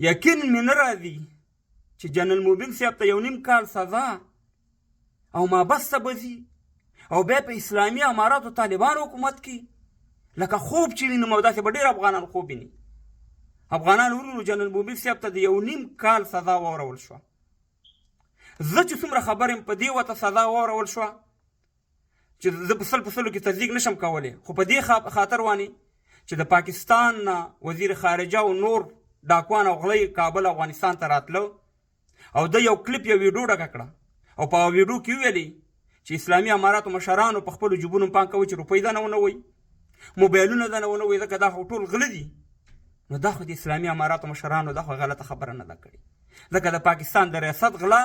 یقین مې نه راځي چې جنرال موبین صاحب ته 1.5 کال سزا او مابسته به ځي او بیا په اسلامي اماراتو طالبان حکومت کې لکه خوب چې وینم او داسې به ډېر افغانان خوب ویني. افغانان ورونو جنرال موبین صاحب ته د 1.5 کال سزا واورول شوه. زه چې څومره خبر یم په دې وته سزا واورول شوه چې زه په سلو کې تصدیق نشم کولی، خو په دې خاطر وانې چې د پاکستان نه وزیر خارجه او نور ډاکوان او غلی کابل افغانستان ته راتلو او د یو کلیپ یو ویډیو ډکه کړه او په ویډیو کې ویلي چې اسلامي اماراتو مشرانو په خپلو جیبونو پام کوي چې روپۍ دنه ونه وی، موبایلونه دنه ونه وی، ځکه دا خو ټول غله دي. نو دا خو د اسلامي اماراتو مشرانو دا خو غلطه خبره نه ده کړې، ځکه د پاکستان د ریاست غلا،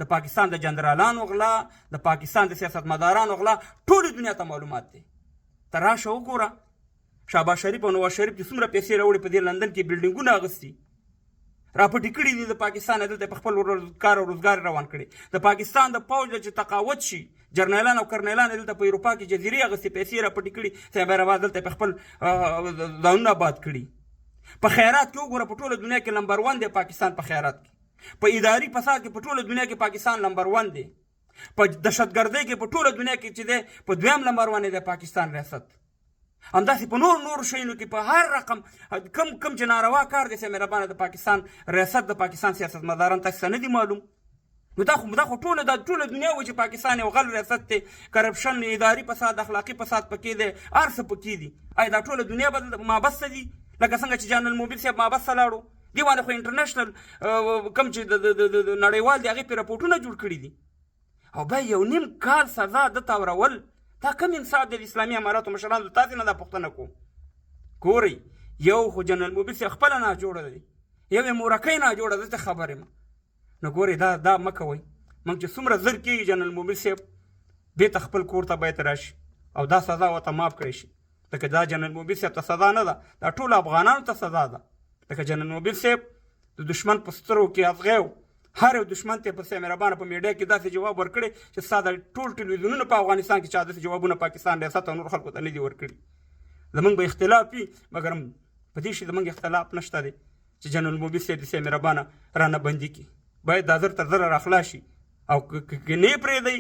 د پاکستان د جنرالانو غلا، د پاکستان د سیاستمدارانو غلا ټولې دنیا ته معلومات دی. ته راشه وګوره شهباز شریف او نواز شریف چې څومره پیسې راوړي په دې لندن کې بلډینګونه اغوستي راپټې کړي دي، د پاکستان دلته په خپل کار او روزګار روان کړي. د پاکستان د پوځ چې تقاوت شي جرنیلان او کرنیلان دلته په اروپا کې جزیرې اغوستې پیسې راپټې کړي، سایبرآباد دلته په خپل ځانونه آباد کړي. په خیرات کې وګوره په ټوله دنیا کې نمبر 1 دی پاکستان، په خیرات کې په اداري فساد کې په ټوله دنیا کې پاکستان نمبر 1 دی، په دهشتګردۍ کې په ټوله دنیا کې چې دی په 2م نمبر باندې دی پاکستان ریاست. همداسې په نور شیانو کې په هر رقم کم چې ناروا کار دی مهربانه د پاکستان ریاست د پاکستان سیاستمداران تاسو ته نه دي معلوم؟ نو دا خو ټوله دنیا و چې پاکستان یو غل ریاست دی، کرپشن، اداري فساد، اخلاقي فساد پکې دی، هر څه پکې دي. آیا دا ټوله دنیا به مابسته دي لکه څنګه چې جنرال موبین صاحب مابسته لاړو؟ دې باندې خو انټرنیشنل کوم چې د نړیوال دي هغې پرې راپورټونه جوړ کړي دي او بیا 1.5 کال سزا ده ته ورول. دا کم انصاف دی د اسلامي اماراتو مشرانو؟ تاسې نه دا پوښتنه کوم. ګورئ یو خو جنرال موبین صاحب خپله ناجوړه دی، یو یې مورکۍ ناجوړه ده، ته خبر یم. نو ګورئ دا مه کوئ. موږ چې څومره زر کېږي جنرال موبین صاحب بېرته خپل کور ته باید راشي او دا سزا ورته معاف کړی شي، ځکه دا جنرال موبین صاحب ته سزا نه ده، دا ټولو افغانانو ته سزا ده. ځکه جنرال موبین صاحب د دشمن په سترګو کې ازغی و، هر یو دشمن ته په مهربانه په میډیا کې داسې جواب ورکړی چې ستا د ټول ټلویزیونونو په افغانستان کې چا داسې جوابونه پاکستان ریاست او نور خلکو ته نه دي ورکړي. زموږ به اختلاف وي مګر په دې شي زموږ اختلاف نشته دی چې جنرال موبین صاحب داسې مهربانه رانه بندي کړي. باید دا زر تر زره راخلاص شي او که نه پرېږدئ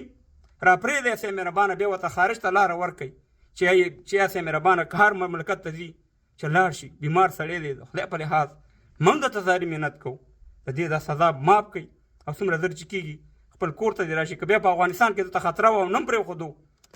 راپرېږدئ داسې مهربانه بیا ورته خارج ته لاره ورکړئ چې داسې مهربانه که هر مملکت ته ځي چې لاړ شي. بیمار سړی دی د خدای په لحاظ موږ درته زاري محنت کوو د دې دا سزا معاف کړئ او څومره زر چې کېږي خپل کور ته دې راشي. که بیا په افغانستان کې دلته خطره وه او نه هم پرېښودو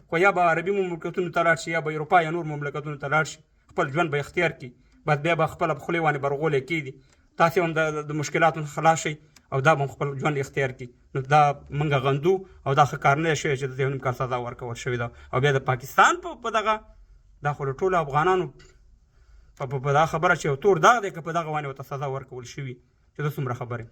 خو یا به عربي مملکتونو ته لاړ شي یا به اروپا یا نور مملکتونو ته لاړ شي، خپل ژوند به اختیار کړي، بس بیا به خپله په خولې باندې برغولی کېږي، تاسې هم د مشکلاتو خلاص شئ او دا به خپل ژوند اختیار کړي. نو دا موږ غندو او دا ښه کار نه دی شوی چې د 1.5 کال سزا ورکول شوې ده. او بیا د پاکستان په دغه دا خو له ټولو افغانانو په دا خبره چې یو تور داغ دی که په دغه باندې ورته سزا ورکول شوي چې زه څومره خبر یم.